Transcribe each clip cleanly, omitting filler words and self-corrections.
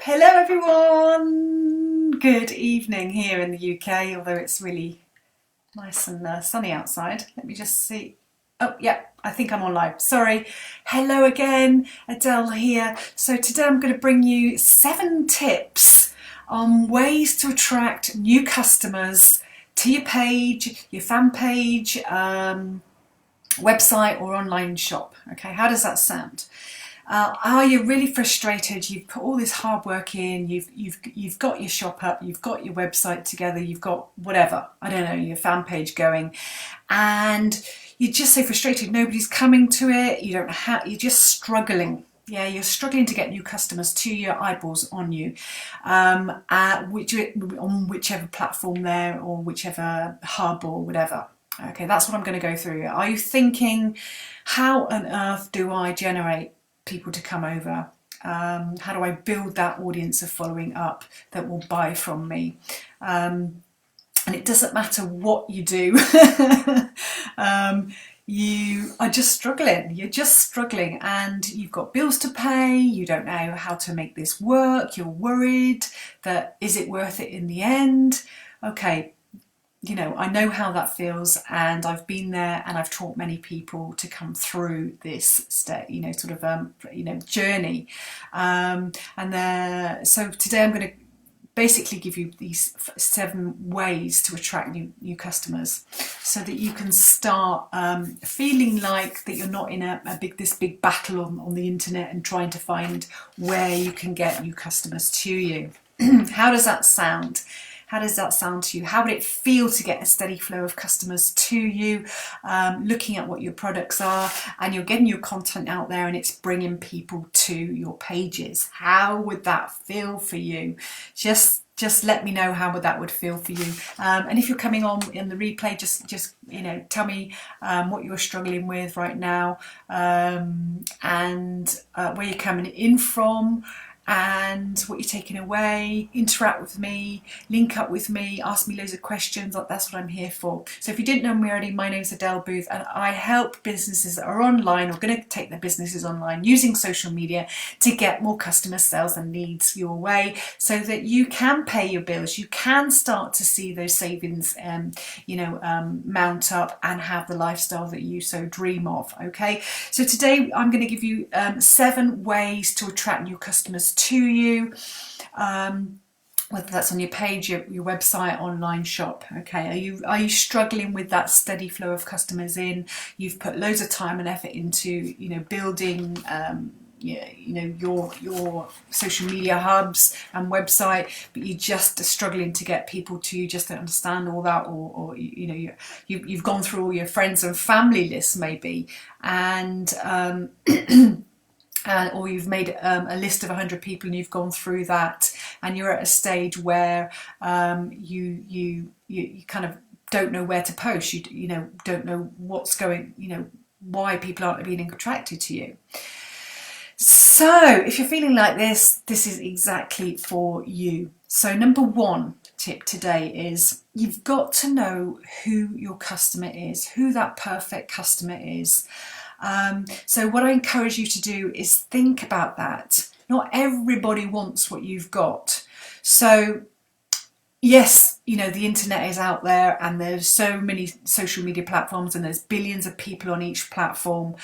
Hello everyone! Good evening here in the UK, although it's really nice and sunny outside. Let me just see. Oh, yeah, I think I'm on live. Sorry. Hello again, Adele here. So today I'm going to bring you 7 tips on ways to attract new customers to your page, your fan page, website or online shop. Okay, how does that sound? Are you really frustrated? You've put all this hard work in. You've got your shop up. You've got your website together. You've got whatever, I don't know, your fan page going, and you're just so frustrated. Nobody's coming to it. You don't know how. You're just struggling. Yeah, you're struggling to get new customers to your eyeballs on you, on whichever platform there or whichever hub or whatever. Okay, that's what I'm going to go through. Are you thinking, how on earth do I generate people to come over? How do I build that audience of following up that will buy from me? And it doesn't matter what you do. You are just struggling. You're just struggling, and you've got bills to pay. You don't know how to make this work. You're worried that, is it worth it in the end? Okay, you know, I know how that feels, and I've been there, and I've taught many people to come through this journey. So today I'm going to basically give you these 7 ways to attract new customers, so that you can start feeling like that you're not in this big battle on the internet and trying to find where you can get new customers to you. How does that sound? How does that sound to you? How would it feel to get a steady flow of customers to you, looking at what your products are, and you're getting your content out there and it's bringing people to your pages? How would that feel for you? Just let me know how that would feel for you. And if you're coming on in the replay, just tell me what you're struggling with right now, and where you're coming in from, and what you're taking away. Interact with me, link up with me, ask me loads of questions. That's what I'm here for. So if you didn't know me already, my name's Adele Booth, and I help businesses that are online or going to take their businesses online using social media to get more customer sales and leads your way, so that you can pay your bills, you can start to see those savings mount up and have the lifestyle that you so dream of. Okay, so today I'm going to give you 7 ways to attract new customers to you, whether that's on your page, your website, online shop. Okay, are you struggling with that steady flow of customers in? You've put loads of time and effort into building your social media hubs and website, but you just are struggling to get people to you, just don't understand all that, or you've gone through all your friends and family lists maybe, and or you've made a list of 100 people and you've gone through that, and you're at a stage where you kind of don't know where to post. You don't know what's going, why people aren't being attracted to you. So if you're feeling like this is exactly for you. So number 1 tip today is, you've got to know who your customer is, who that perfect customer is. So what I encourage you to do is think about that. Not everybody wants what you've got. So yes, the internet is out there, and there's so many social media platforms, and there's billions of people on each platform.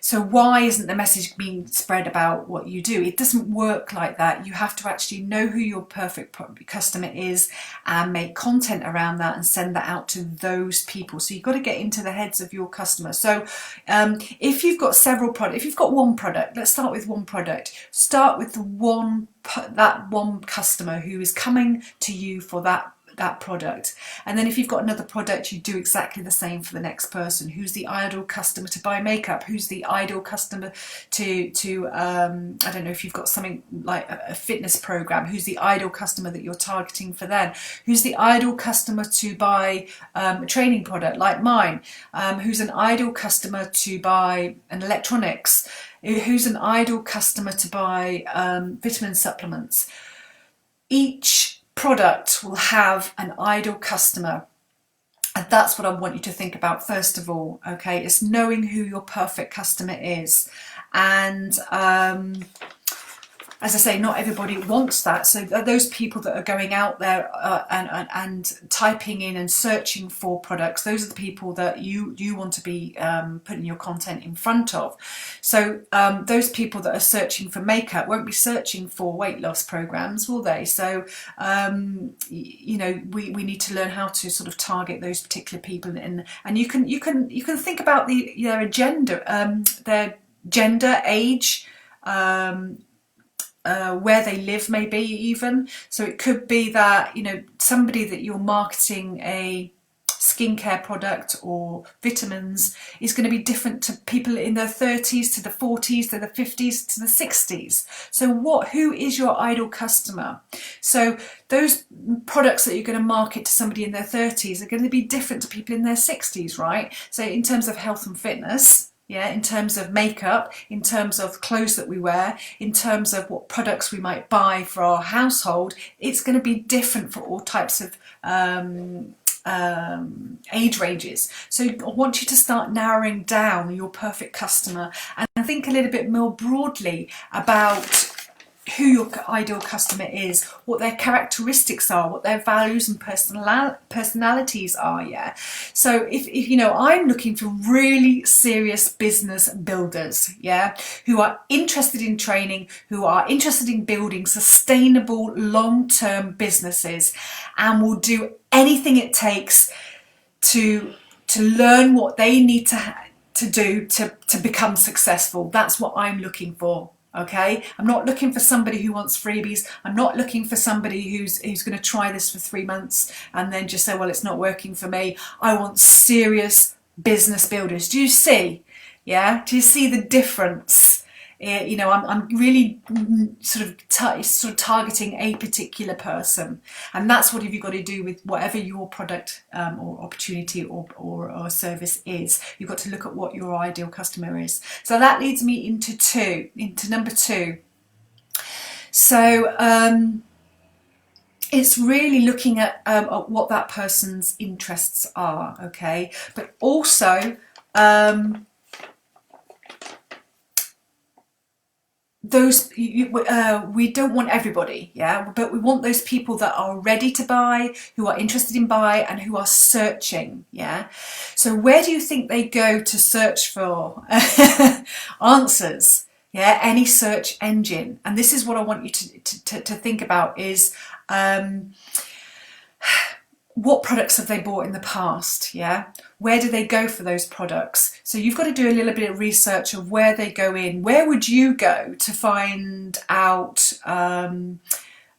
So why isn't the message being spread about what you do? It doesn't work like that. You have to actually know who your perfect customer is and make content around that and send that out to those people. So you've got to get into the heads of your customer. So if you've got several products, if you've got one product, let's start with one product. Start with that one customer who is coming to you for that product, and then if you've got another product, you do exactly the same for the next person. Who's the ideal customer to buy makeup? Who's the ideal customer to I don't know, if you've got something like a fitness program, who's the ideal customer that you're targeting for then? Who's the ideal customer to buy a training product like mine? Who's an ideal customer to buy an electronics? Who's an ideal customer to buy vitamin supplements? Each product will have an ideal customer, and that's what I want you to think about first of all. Okay, it's knowing who your perfect customer is, and as I say, not everybody wants that. So those people that are going out there and typing in and searching for products, those are the people that you want to be putting your content in front of. So those people that are searching for makeup won't be searching for weight loss programs, will they? So you know, we need to learn how to sort of target those particular people, and you can think about their agenda, their gender, age, where they live, maybe even. So it could be that, you know, somebody that you're marketing a skincare product or vitamins is going to be different to people in their 30s, to the 40s, to the 50s, to the 60s. So who is your ideal customer? So those products that you're going to market to somebody in their 30s are going to be different to people in their 60s, right? So in terms of health and fitness, yeah, in terms of makeup, in terms of clothes that we wear, in terms of what products we might buy for our household, it's going to be different for all types of age ranges. So I want you to start narrowing down your perfect customer and think a little bit more broadly about who your ideal customer is, what their characteristics are, what their values and personalities are. Yeah. So if you know, I'm looking for really serious business builders, yeah, who are interested in training, who are interested in building sustainable long-term businesses, and will do anything it takes to learn what they need to do to become successful. That's what I'm looking for. Okay, I'm not looking for somebody who wants freebies. I'm not looking for somebody who's going to try this for 3 months and then just say, well, it's not working for me. I want serious business builders. Do you see? Yeah, do you see the difference? You know, I'm really sort of targeting a particular person, and that's what you've got to do with whatever your product or opportunity or service is. You've got to look at what your ideal customer is. So that leads me into number two. So it's really looking at what that person's interests are, okay, but also those we don't want everybody, yeah, but we want those people that are ready to buy, who are interested in buy, and who are searching, yeah. So where do you think they go to search for answers? Yeah, any search engine. And this is what I want you to think about is what products have they bought in the past, yeah? Where do they go for those products? So you've got to do a little bit of research of where they go in. Where would you go to find out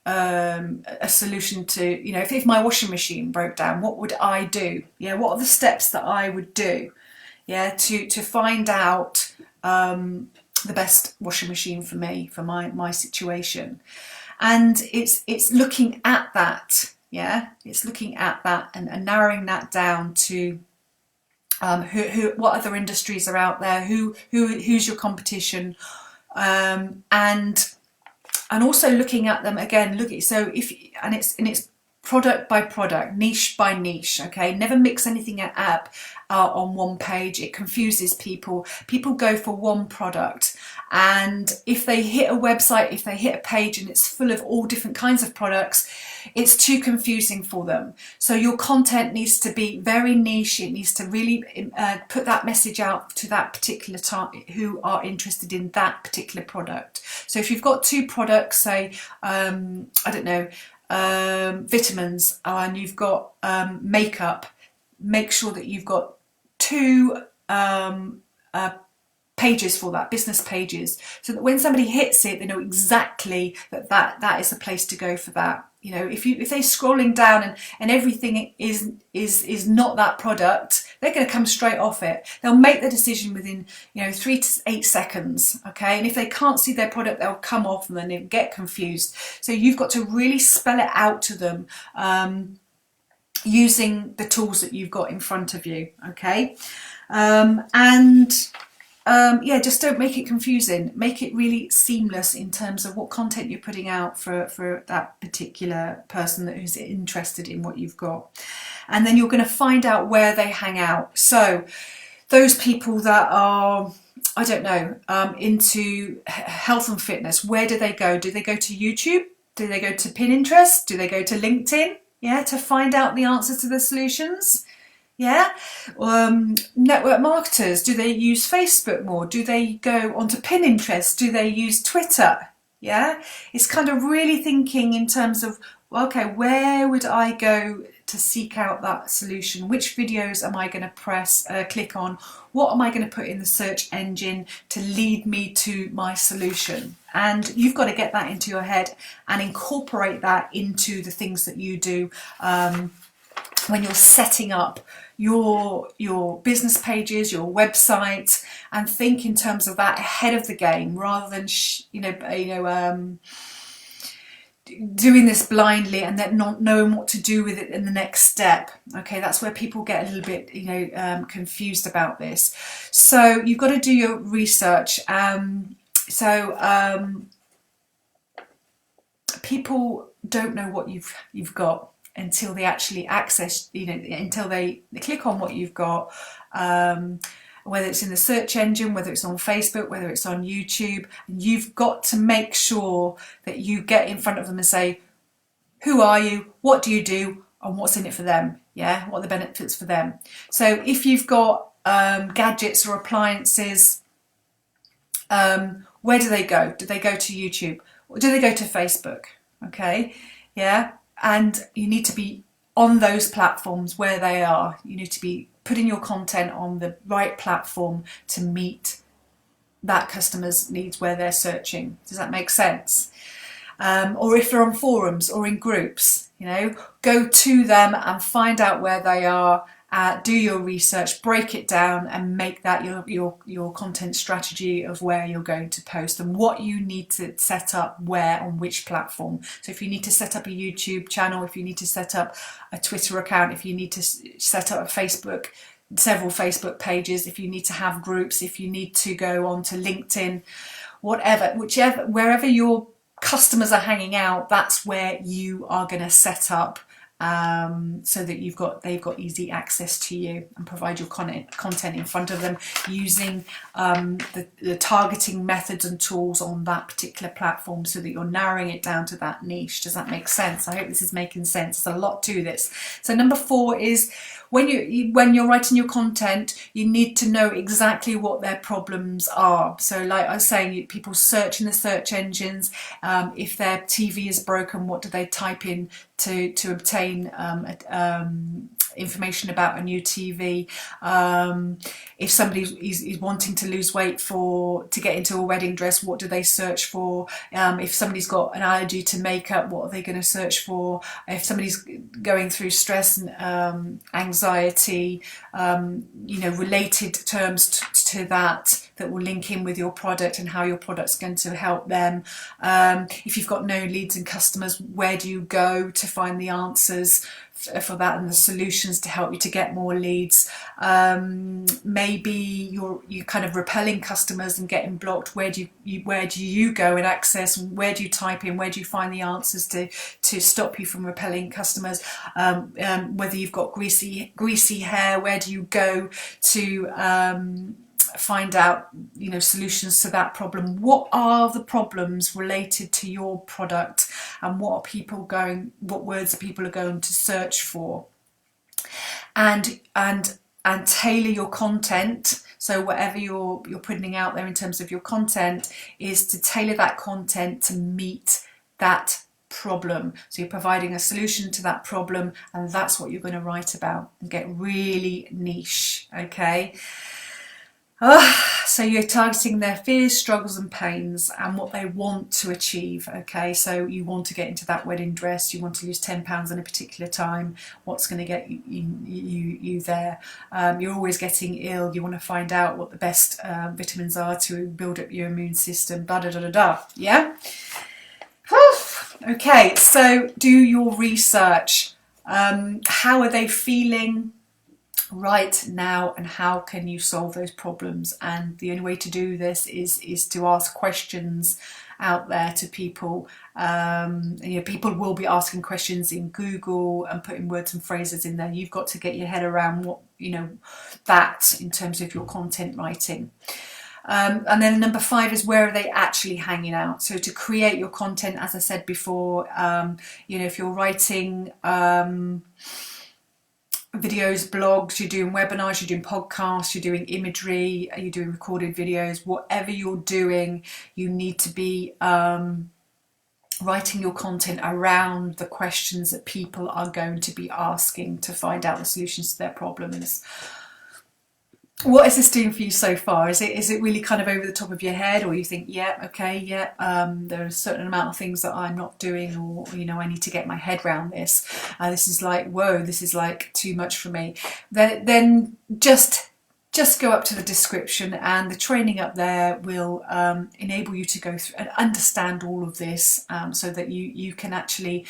a solution to, you know, if my washing machine broke down, what would I do? Yeah, what are the steps that I would do, yeah, to find out the best washing machine for me, for my situation? And it's looking at that. Yeah, it's looking at that and narrowing that down to what other industries are out there, who's your competition, and also looking at them again. It's product by product, niche by niche. Okay, never mix anything up on one page. It confuses people. People go for one product, and if they hit a website, if they hit a page and it's full of all different kinds of products, it's too confusing for them. So your content needs to be very niche. It needs to really put that message out to that particular target who are interested in that particular product. So if you've got two products, say I don't know, vitamins, and you've got makeup, make sure that you've got two pages for that, business pages, so that when somebody hits it, they know exactly that is the place to go for that. You know, if they're scrolling down and everything is not that product, they're going to come straight off it. They'll make the decision within, you know, 3 to 8 seconds. Okay, and if they can't see their product, they'll come off and then they'll get confused. So you've got to really spell it out to them using the tools that you've got in front of you. Okay, yeah, just don't make it confusing. Make it really seamless in terms of what content you're putting out for that particular person that who's interested in what you've got. And then you're going to find out where they hang out. So those people that are I don't know, into health and fitness, where do they go? Do they go to YouTube? Do they go to Pinterest? Do they go to LinkedIn? Yeah, to find out the answers to the solutions. Yeah. Network marketers, do they use Facebook more? Do they go onto Pinterest? Do they use Twitter? Yeah. It's kind of really thinking in terms of, okay, where would I go to seek out that solution? Which videos am I going to click on? What am I going to put in the search engine to lead me to my solution? And you've got to get that into your head and incorporate that into the things that you do when you're setting up your business pages, your website, and think in terms of that ahead of the game rather than doing this blindly and then not knowing what to do with it in the next step. Okay, that's where people get a little bit confused about this. So you've got to do your research. People don't know what you've got until they actually access, until they click on what you've got, whether it's in the search engine, whether it's on Facebook, whether it's on YouTube. You've got to make sure that you get in front of them and say, who are you, what do you do, and what's in it for them? Yeah, what are the benefits for them? So if you've got gadgets or appliances, where do they go? Do they go to YouTube? Or do they go to Facebook? Okay, yeah. And you need to be on those platforms where they are. You need to be putting your content on the right platform to meet that customer's needs where they're searching. Does that make sense? Or if they're on forums or in groups, go to them and find out where they are. Do your research, break it down, and make that your content strategy of where you're going to post and what you need to set up where on which platform. So if you need to set up a YouTube channel, if you need to set up a Twitter account, if you need to set up several Facebook pages, if you need to have groups, if you need to go on to LinkedIn, wherever your customers are hanging out, that's where you are going to set up. So that they've got easy access to you, and provide your content in front of them using the targeting methods and tools on that particular platform, so that you're narrowing it down to that niche. Does that make sense? I hope this is making sense. There's a lot to this. So number 4 is when you're writing your content, you need to know exactly what their problems are. So like I was saying, people search in the search engines. If their TV is broken, what do they type in to obtain information about a new TV? If somebody is wanting to lose weight to get into a wedding dress, what do they search for? If somebody's got an allergy to makeup, what are they going to search for? If somebody's going through stress and anxiety, related terms to that will link in with your product and how your product's going to help them. If you've got no leads and customers, where do you go to find the answers for that and the solutions to help you to get more leads? Maybe you're kind of repelling customers and getting blocked. Where do you go and access? Where do you type in? Where do you find the answers to stop you from repelling customers? Whether you've got greasy hair, where do you go to find out solutions to that problem? What are the problems related to your product, and what words are people going to search for? And tailor your content. So whatever you're putting out there in terms of your content, is to tailor that content to meet that problem. So you're providing a solution to that problem, and that's what you're going to write about, and get really niche. Okay. So you're targeting their fears, struggles and pains, and what they want to achieve. Okay, so you want to get into that wedding dress, you want to lose 10 pounds in a particular time. What's going to get you there? You're always getting ill, you want to find out what the best vitamins are to build up your immune system, yeah? Okay, so do your research. How are they feeling right now, and how can you solve those problems? And the only way to do this is to ask questions out there to people. People will be asking questions in Google and putting words and phrases in there. You've got to get your head around what that in terms of your content writing. And then number 5 is, where are they actually hanging out? So to create your content, as I said before, you know, if you're writing videos, blogs, you're doing webinars, you're doing podcasts, you're doing imagery, you're doing recorded videos, whatever you're doing, you need to be writing your content around the questions that people are going to be asking to find out the solutions to their problems. What is this doing for you so far? Is it really kind of over the top of your head, or you think, yeah, okay, yeah, there are a certain amount of things that I'm not doing, or, you know, I need to get my head around this. This is like, whoa, this is like too much for me. Then just go up to the description, and the training up there will enable you to go through and understand all of this, so that you can actually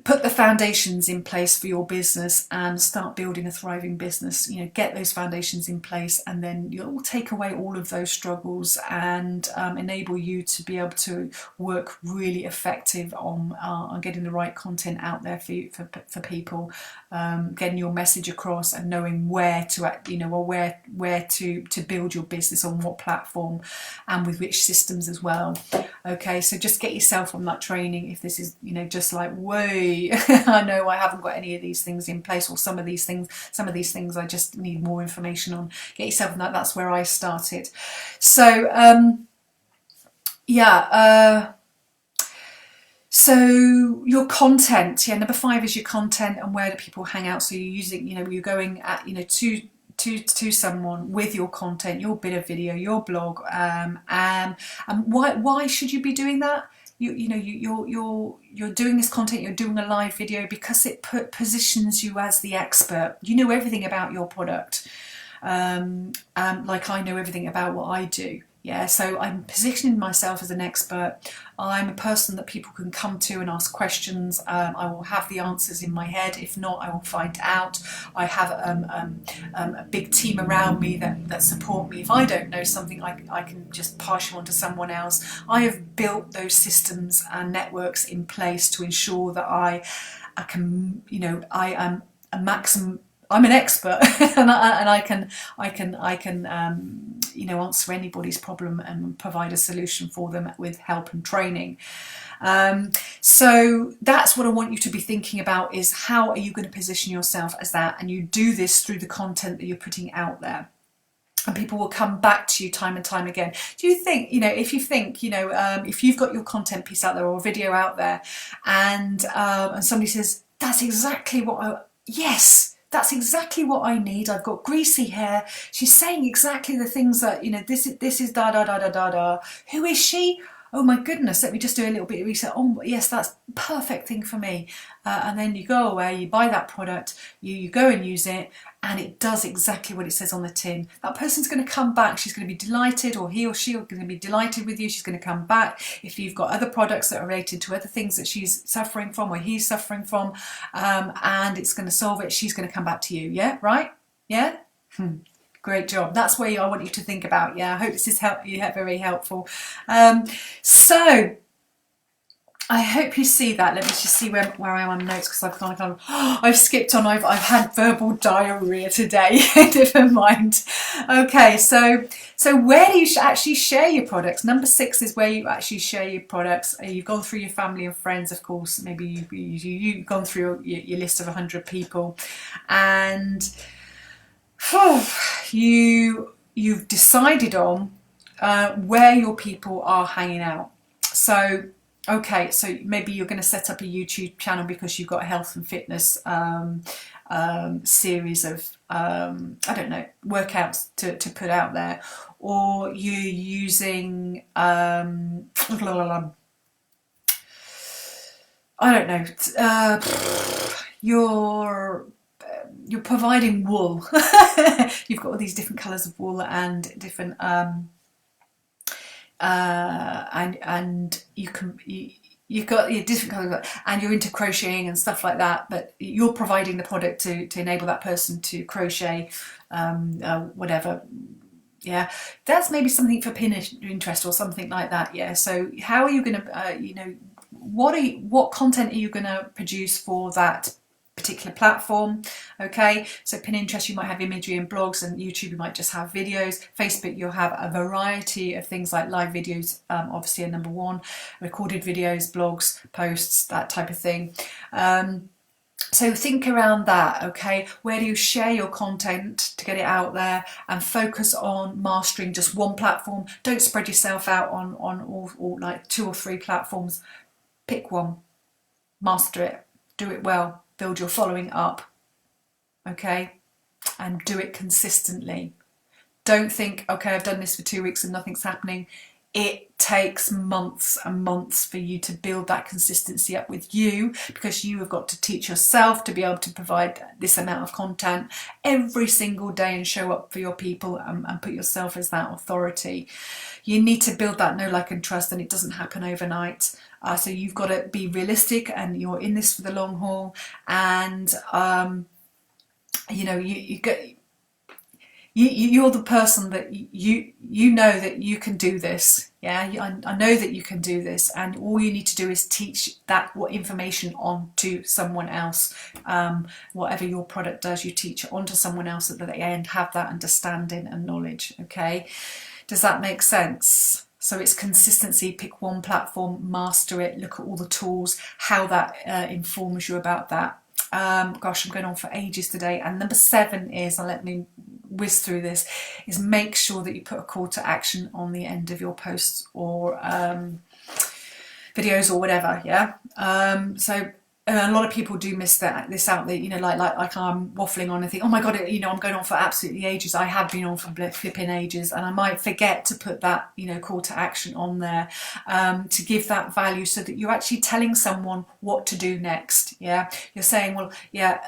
put the foundations in place for your business and start building a thriving business. You know, get those foundations in place, and then you'll take away all of those struggles and enable you to be able to work really effective on getting the right content out there for people, getting your message across, and knowing where to act, you know, or where to build your business, on what platform, and with which systems as well. Okay, so just get yourself on that training if this is, you know, just like, whoa, I know I haven't got any of these things in place, or some of these things I just need more information on. Get yourself on that. That's where I started. So so your content, number 5 is your content, and where do people hang out. So you're using, you know, you're going at, you know, to someone with your content, your bit of video, your blog, and why should you be doing that? You're doing this content, you're doing a live video because it positions you as the expert. You know everything about your product, like I know everything about what I do. Yeah, so I'm positioning myself as an expert. I'm a person that people can come to and ask questions. I will have the answers in my head. If not, I will find out. I have a big team around me that support me. If I don't know something, I can just pass you on to someone else. I have built those systems and networks in place to ensure that I can, you know, I am a maximum. I'm an expert, and I can you know, answer anybody's problem and provide a solution for them with help and training. So that's what I want you to be thinking about, is how are you going to position yourself as that? And you do this through the content that you're putting out there. And people will come back to you time and time again. Do you think, you know, if you think, you know, if you've got your content piece out there or video out there, and somebody says, that's exactly what that's exactly what I need. I've got greasy hair. She's saying exactly the things that, you know, this is da da da da da da. Who is she? Oh my goodness, let me just do a little bit of research. Oh yes, that's perfect thing for me. And then you go away, you buy that product, you go and use it, and it does exactly what it says on the tin. That person's going to come back. She's going to be delighted, or he or she are going to be delighted with you. She's going to come back. If you've got other products that are related to other things that she's suffering from or he's suffering from, and it's going to solve it, she's going to come back to you. Yeah, right? Yeah? Great job. That's where I want you to think about. Yeah, I hope this is very helpful. So I hope you see that. Let me just see where I am on notes, because I've kind of I've skipped on. I've had verbal diarrhea today. Never mind. Okay, so where do you actually share your products? Number 6 is where you actually share your products. You've gone through your family and friends, of course. Maybe you've gone through your list of 100 people, and you've decided on where your people are hanging out. So okay, so maybe you're going to set up a YouTube channel because you've got a health and fitness series of I don't know, workouts to put out there, or you're using I don't know, you're providing wool. You've got all these different colours of wool and different and you've got your different colours, and you're into crocheting and stuff like that, but you're providing the product to enable that person to crochet, whatever. Yeah, that's maybe something for Pinterest or something like that. Yeah, so how are you going to you know, what content are you going to produce for that particular platform. Okay, so Pinterest, you might have imagery and blogs, and YouTube, you might just have videos. Facebook, you'll have a variety of things like live videos, obviously are number one, recorded videos, blogs, posts, that type of thing. So think around that, okay? Where do you share your content to get it out there, and focus on mastering just one platform. Don't spread yourself out on all like 2 or 3 platforms. Pick one, master it, do it well, build your following up, okay? And do it consistently. Don't think, okay, I've done this for 2 weeks and nothing's happening. It takes months and months for you to build that consistency up with you, because you have got to teach yourself to be able to provide this amount of content every single day and show up for your people, and put yourself as that authority. You need to build that know, like and trust, and it doesn't happen overnight. So you've got to be realistic, and you're in this for the long haul, and you're the person that you know that you can do this. Yeah, I know that you can do this, and all you need to do is teach what information on to someone else. Whatever your product does, you teach it on to someone else at the end, have that understanding and knowledge. Okay, does that make sense? So it's consistency. Pick one platform, master it, look at all the tools, how that informs you about that. Gosh, I'm going on for ages today. And number 7 is, and let me whiz through this, is make sure that you put a call to action on the end of your posts or videos or whatever. Yeah. So a lot of people do miss this out. That, like I'm waffling on and think, oh my god, I'm going on for absolutely ages. I have been on for flipping ages, and I might forget to put that call to action on there, to give that value, so that you're actually telling someone what to do next. Yeah, you're saying, well, yeah,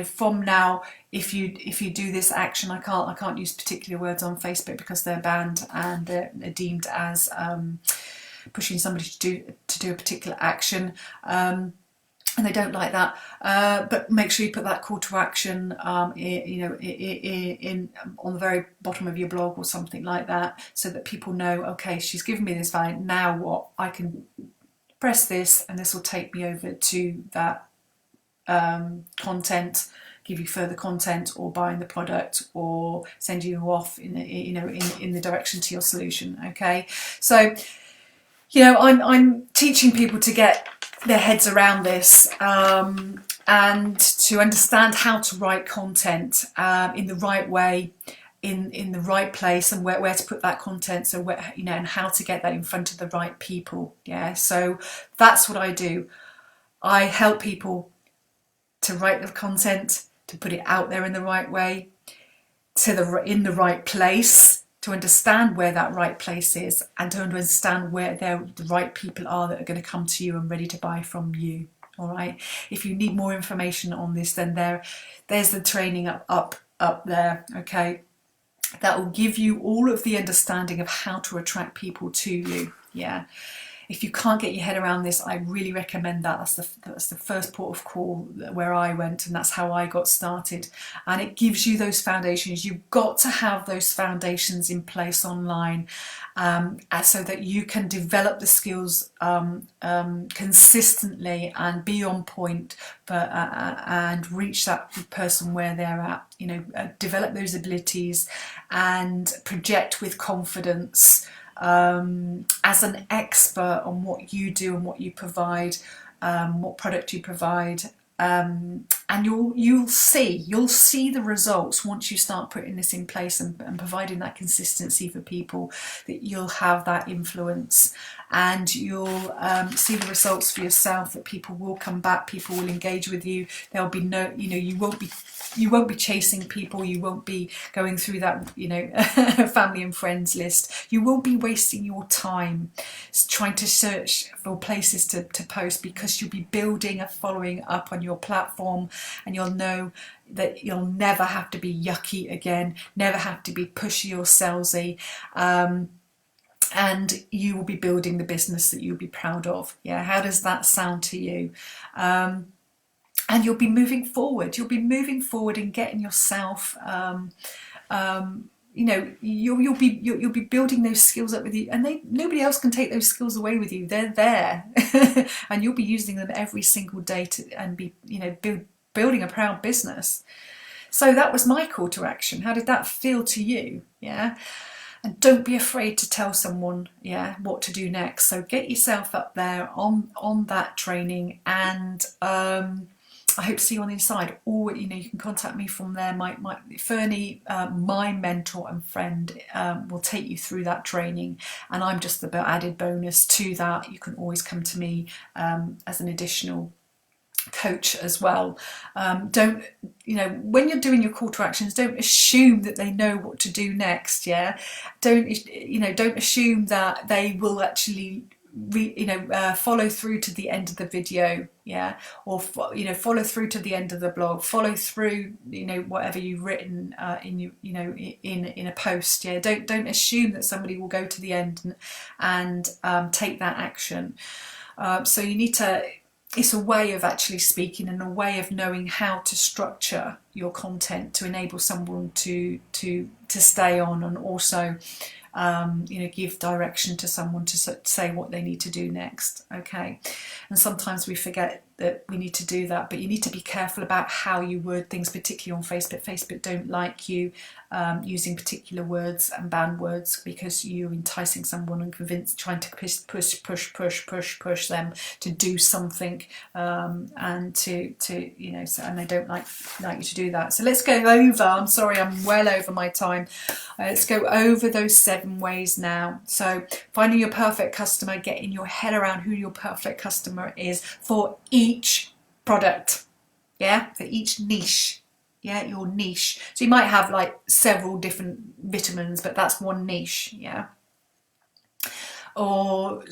from now, if you do this action, I can't use particular words on Facebook because they're banned and they're deemed as pushing somebody to do a particular action, and they don't like that. But make sure you put that call to action, in on the very bottom of your blog or something like that, so that people know, okay, she's given me this value. Now what? I can press this, and this will take me over to that content, give you further content, or buying the product, or send you off in the direction to your solution. Okay, so. I'm teaching people to get their heads around this, and to understand how to write content in the right way, in the right place, and where to put that content, so and how to get that in front of the right people. Yeah, so that's what I do. I help people to write the content, to put it out there in the right way, in the right place, to understand where that right place is, and to understand where the right people are that are going to come to you and ready to buy from you. All right. If you need more information on this, then there's the training up there. Okay, that will give you all of the understanding of how to attract people to you. Yeah. If you can't get your head around this, I really recommend that. That's the first port of call where I went, and that's how I got started. And it gives you those foundations. You've got to have those foundations in place online, so that you can develop the skills consistently and be on point, and reach that person where they're at. Develop those abilities and project with confidence. As an expert on what you do and what you provide, what product you provide, and you'll see the results once you start putting this in place and providing that consistency for people, that you'll have that influence, and you'll see the results for yourself, that people will come back, people will engage with you. There'll be no, you won't be chasing people, you won't be going through that family and friends list, you won't be wasting your time trying to search for places to post, because you'll be building a following up on your platform, and you'll know that you'll never have to be yucky again, never have to be pushy or salesy, and you will be building the business that you'll be proud of. Yeah, how does that sound to you? And you'll be moving forward. You'll be moving forward and getting yourself, you'll be building those skills up with you, and nobody else can take those skills away with you. They're there, and you'll be using them every single day and be building a proud business. So that was my call to action. How did that feel to you? Yeah. And don't be afraid to tell someone, what to do next. So get yourself up there on that training, and I hope to see you on the inside. Or you can contact me from there. My Fernie, my mentor and friend, will take you through that training, and I'm just the added bonus to that. You can always come to me as an additional coach as well. Don't when you're doing your call to actions, don't assume that they know what to do next. Don't assume that they will actually follow through to the end of the video, or follow through to the end of the blog, follow through whatever you've written in a post. Don't assume that somebody will go to the end and take that action. So you need to. It's a way of actually speaking, and a way of knowing how to structure your content to enable someone to stay on, and also give direction to someone to say what they need to do next. Okay, and sometimes we forget that we need to do that, but you need to be careful about how you word things, particularly on Facebook. Facebook don't like you using particular words and banned words, because you're enticing someone and trying to push them to do something, and and they don't like you to do that. So let's go over. I'm sorry, I'm well over my time. Let's go over those 7 ways now. So finding your perfect customer, getting your head around who your perfect customer is for each product, for each niche, your niche. So you might have like several different vitamins, but that's one niche, or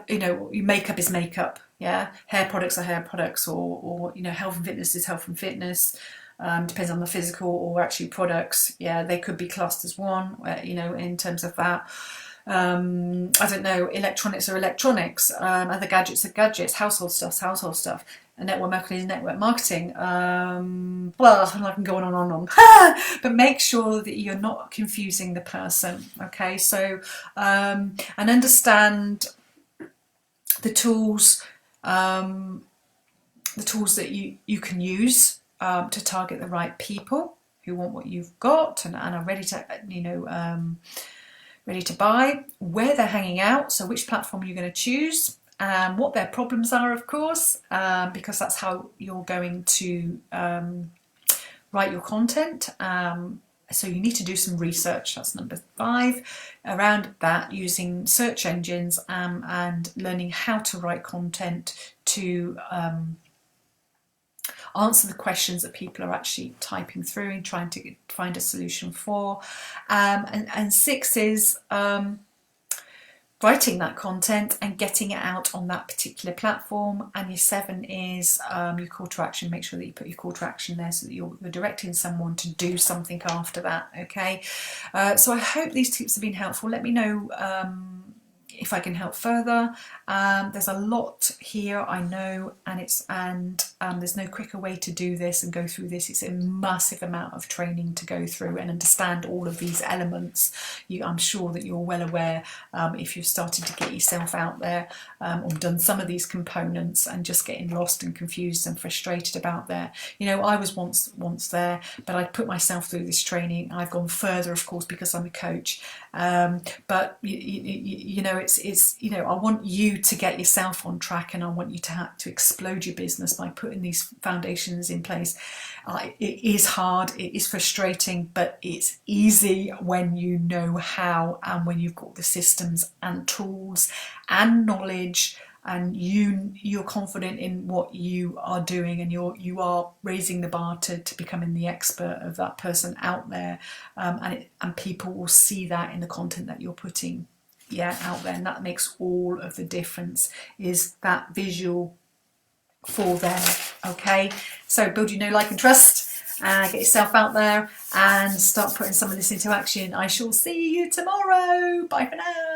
your makeup is makeup, hair products are hair products, or health and fitness is health and fitness. Depends on the physical or actually products. They could be classed as one, in terms of that. I don't know, electronics are electronics, other gadgets are gadgets, household stuff, and network marketing is network marketing. Well, I can go on and on. But make sure that you're not confusing the person, okay? So, and understand the tools that you can use to target the right people who want what you've got and are ready to, ready to buy, where they're hanging out, so which platform you're going to choose, what their problems are, of course, because that's how you're going to write your content. So you need to do some research. That's number 5. Around that, using search engines and learning how to write content to answer the questions that people are actually typing through and trying to find a solution for. And 6 is writing that content and getting it out on that particular platform. And your 7 is your call to action. Make sure that you put your call to action there so that you're directing someone to do something after that. Okay, so I hope these tips have been helpful. Let me know if I can help further. There's a lot here, I know, and there's no quicker way to do this and go through this. It's a massive amount of training to go through and understand all of these elements. I'm sure that you're well aware, if you've started to get yourself out there or done some of these components and just getting lost and confused and frustrated about there. I was once there, but I put myself through this training. I've gone further, of course, because I'm a coach. But it's I want you to get yourself on track, and I want you to have to explode your business by putting these foundations in place. It is hard, it is frustrating, but it's easy when you know how, and when you've got the systems and tools and knowledge, and you're confident in what you are doing, and you are raising the bar to becoming the expert of that person out there, and people will see that in the content that you're putting out there, and that makes all of the difference, is that visual for them. Okay, so build your know, like and trust, get yourself out there and start putting some of this into action. I shall see you tomorrow. Bye for now.